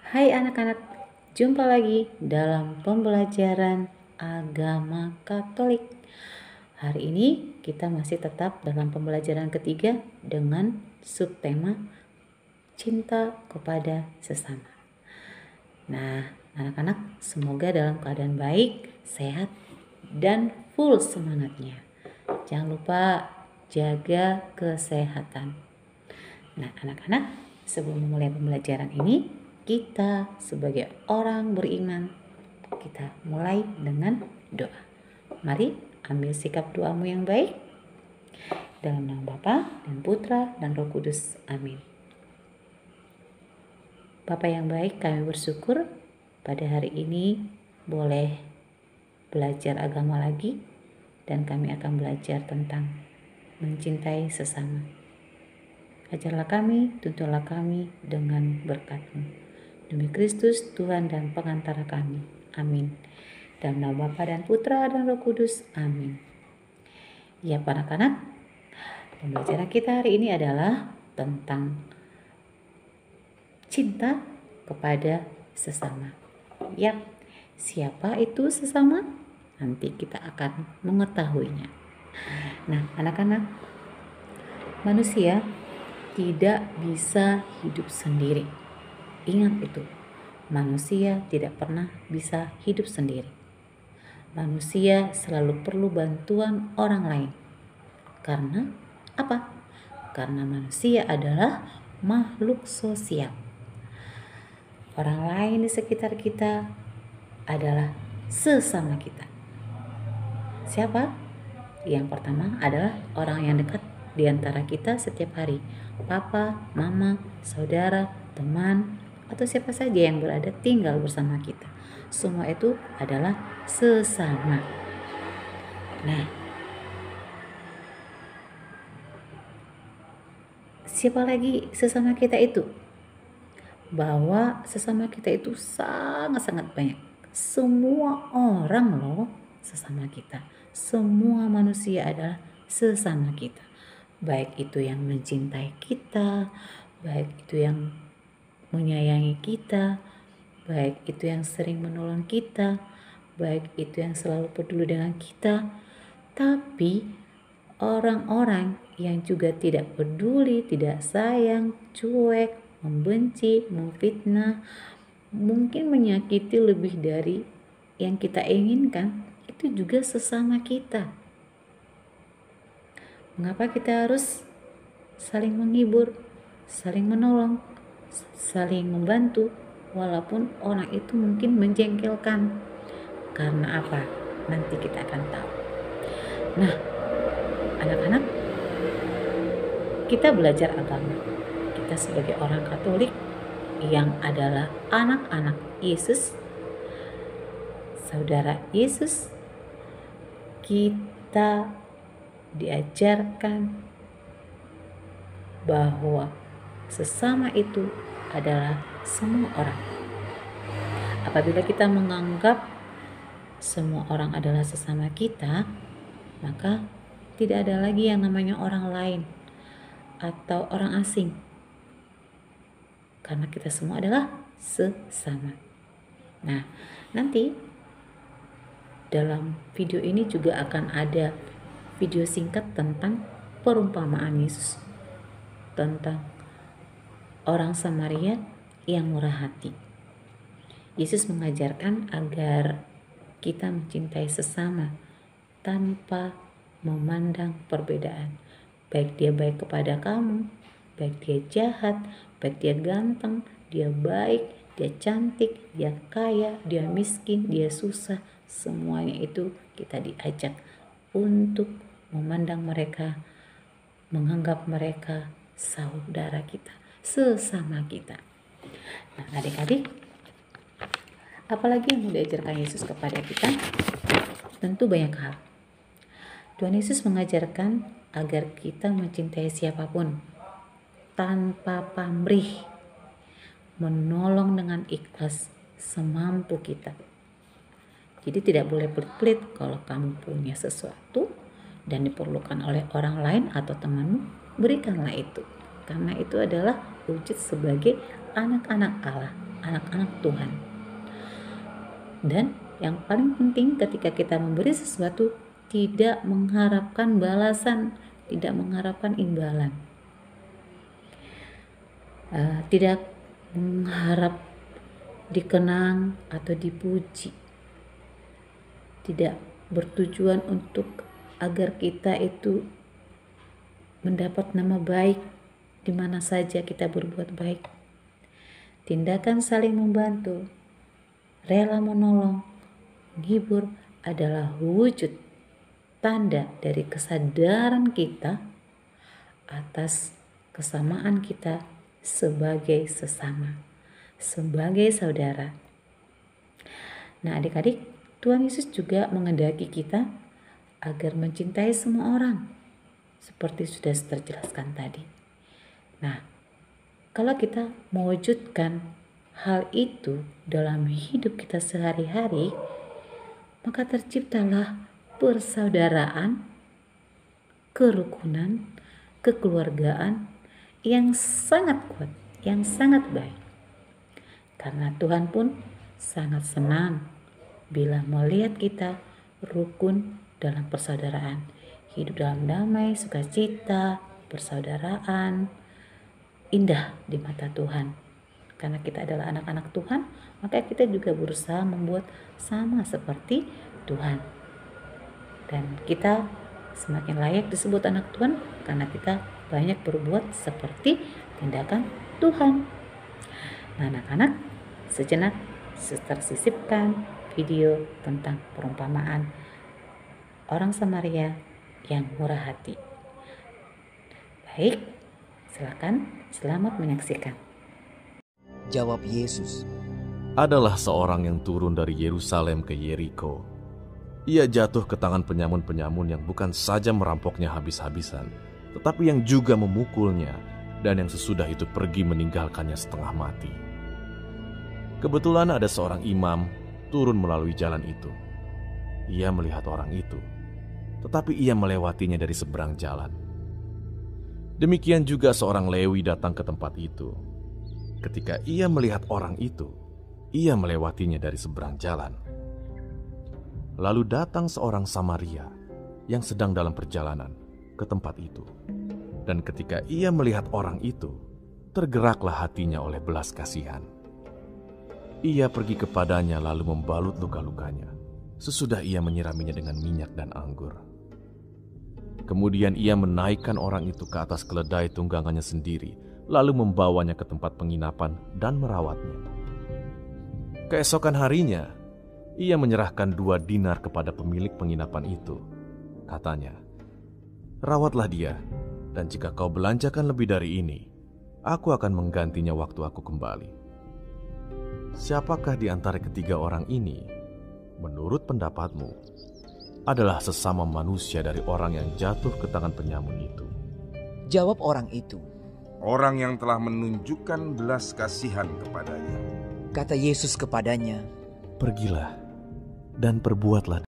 Hai anak-anak, jumpa lagi dalam pembelajaran agama Katolik. Hari ini kita masih tetap dalam pembelajaran ketiga dengan subtema cinta kepada sesama. Nah, anak-anak, semoga dalam keadaan baik, sehat, dan full semangatnya. Jangan lupa jaga kesehatan. Nah, anak-anak, sebelum memulai pembelajaran ini, kita sebagai orang beriman, kita mulai dengan doa. Mari ambil sikap doamu yang baik. Dalam nama Bapa dan Putra dan Roh Kudus. Amin. Bapa yang baik, kami bersyukur pada hari ini boleh belajar agama lagi, dan kami akan belajar tentang mencintai sesama. Ajarlah kami, tuntunlah kami dengan berkat-Mu. Demi Kristus, Tuhan dan pengantara kami. Amin. Dalam nama Bapa dan Putra dan Roh Kudus. Amin. Ya, anak-anak, pembelajaran kita hari ini adalah tentang cinta kepada sesama. Ya, siapa itu sesama? Nanti kita akan mengetahuinya. Nah, anak-anak, manusia tidak bisa hidup sendiri. Ingat itu, manusia tidak pernah bisa hidup sendiri. Manusia selalu perlu bantuan orang lain. Karena apa? Karena manusia adalah makhluk sosial. Orang lain di sekitar kita adalah sesama kita. Siapa? Yang pertama adalah orang yang dekat di antara kita setiap hari. Papa, mama, saudara, teman, atau siapa saja yang berada tinggal bersama kita. Semua itu adalah sesama. Nah, siapa lagi sesama kita itu? Bahwa sesama kita itu sangat-sangat banyak. Semua orang loh sesama kita. Semua manusia adalah sesama kita. Baik itu yang mencintai kita, baik itu yang menyayangi kita, baik itu yang sering menolong kita, baik itu yang selalu peduli dengan kita. Tapi orang-orang yang juga tidak peduli, tidak sayang, cuek, membenci, memfitnah, mungkin menyakiti lebih dari yang kita inginkan, itu juga sesama kita. Mengapa kita harus saling menghibur, saling menolong, saling membantu, walaupun orang itu mungkin menjengkelkan? Karena apa? Nanti kita akan tahu. Nah, anak-anak, kita belajar agama. Kita sebagai orang Katolik yang adalah anak-anak Yesus, saudara Yesus, kita diajarkan bahwa sesama itu adalah semua orang. Apabila kita menganggap semua orang adalah sesama kita, maka tidak ada lagi yang namanya orang lain atau orang asing. Karena kita semua adalah sesama. Nah, nanti dalam video ini juga akan ada video singkat tentang perumpamaan Yesus, tentang orang Samaria yang murah hati. Yesus mengajarkan agar kita mencintai sesama tanpa memandang perbedaan. Baik dia baik kepada kamu, baik dia jahat, baik dia ganteng, dia baik, dia cantik, dia kaya, dia miskin, dia susah. Semuanya itu kita diajak untuk memandang mereka, menganggap mereka saudara kita, sesama kita. Nah, adik-adik, apalagi yang mau diajarkan Yesus kepada kita? Tentu banyak hal. Tuhan Yesus mengajarkan agar kita mencintai siapapun tanpa pamrih, menolong dengan ikhlas semampu kita. Jadi tidak boleh pelit-pelit. Kalau kamu punya sesuatu dan diperlukan oleh orang lain atau temanmu, berikanlah itu. Karena itu adalah wujud sebagai anak-anak Allah, anak-anak Tuhan. Dan yang paling penting ketika kita memberi sesuatu, tidak mengharapkan balasan, tidak mengharapkan imbalan, tidak mengharap dikenang atau dipuji, tidak bertujuan untuk agar kita itu mendapat nama baik di mana saja kita berbuat baik. Tindakan saling membantu, rela menolong, menghibur adalah wujud tanda dari kesadaran kita atas kesamaan kita sebagai sesama, sebagai saudara. Nah, adik-adik, Tuhan Yesus juga menghendaki kita agar mencintai semua orang, seperti sudah terjelaskan tadi. Nah, kalau kita mewujudkan hal itu dalam hidup kita sehari-hari, maka terciptalah persaudaraan, kerukunan, kekeluargaan yang sangat kuat, yang sangat baik. Karena Tuhan pun sangat senang bila melihat kita rukun dalam persaudaraan, hidup dalam damai, sukacita, persaudaraan, indah di mata Tuhan. Karena kita adalah anak-anak Tuhan, maka kita juga berusaha membuat sama seperti Tuhan. Dan kita semakin layak disebut anak Tuhan karena kita banyak berbuat seperti tindakan Tuhan. Nah, anak-anak, sejenak Suster sisipkan video tentang perumpamaan orang Samaria yang murah hati. Baik, silakan, selamat menyaksikan. Jawab Yesus, adalah seorang yang turun dari Yerusalem ke Yeriko. Ia jatuh ke tangan penyamun-penyamun yang bukan saja merampoknya habis-habisan, tetapi yang juga memukulnya, dan yang sesudah itu pergi meninggalkannya setengah mati. Kebetulan ada seorang imam turun melalui jalan itu. Ia melihat orang itu, tetapi ia melewatinya dari seberang jalan. Demikian juga seorang Lewi datang ke tempat itu. Ketika ia melihat orang itu, ia melewatinya dari seberang jalan. Lalu datang seorang Samaria yang sedang dalam perjalanan ke tempat itu. Dan ketika ia melihat orang itu, tergeraklah hatinya oleh belas kasihan. Ia pergi kepadanya lalu membalut luka-lukanya. Sesudah ia menyiraminya dengan minyak dan anggur. Kemudian ia menaikkan orang itu ke atas keledai tunggangannya sendiri, lalu membawanya ke tempat penginapan dan merawatnya. Keesokan harinya, ia menyerahkan 2 dinar kepada pemilik penginapan itu. Katanya, "Rawatlah dia, dan jika kau belanjakan lebih dari ini, aku akan menggantinya waktu aku kembali." Siapakah di antara ketiga orang ini, menurut pendapatmu, adalah sesama manusia dari orang yang jatuh ke tangan penyamun itu? jawab orang itu, orang yang telah menunjukkan belas kasihan kepadanya. kata Yesus kepadanya, Pergilah dan perbuatlah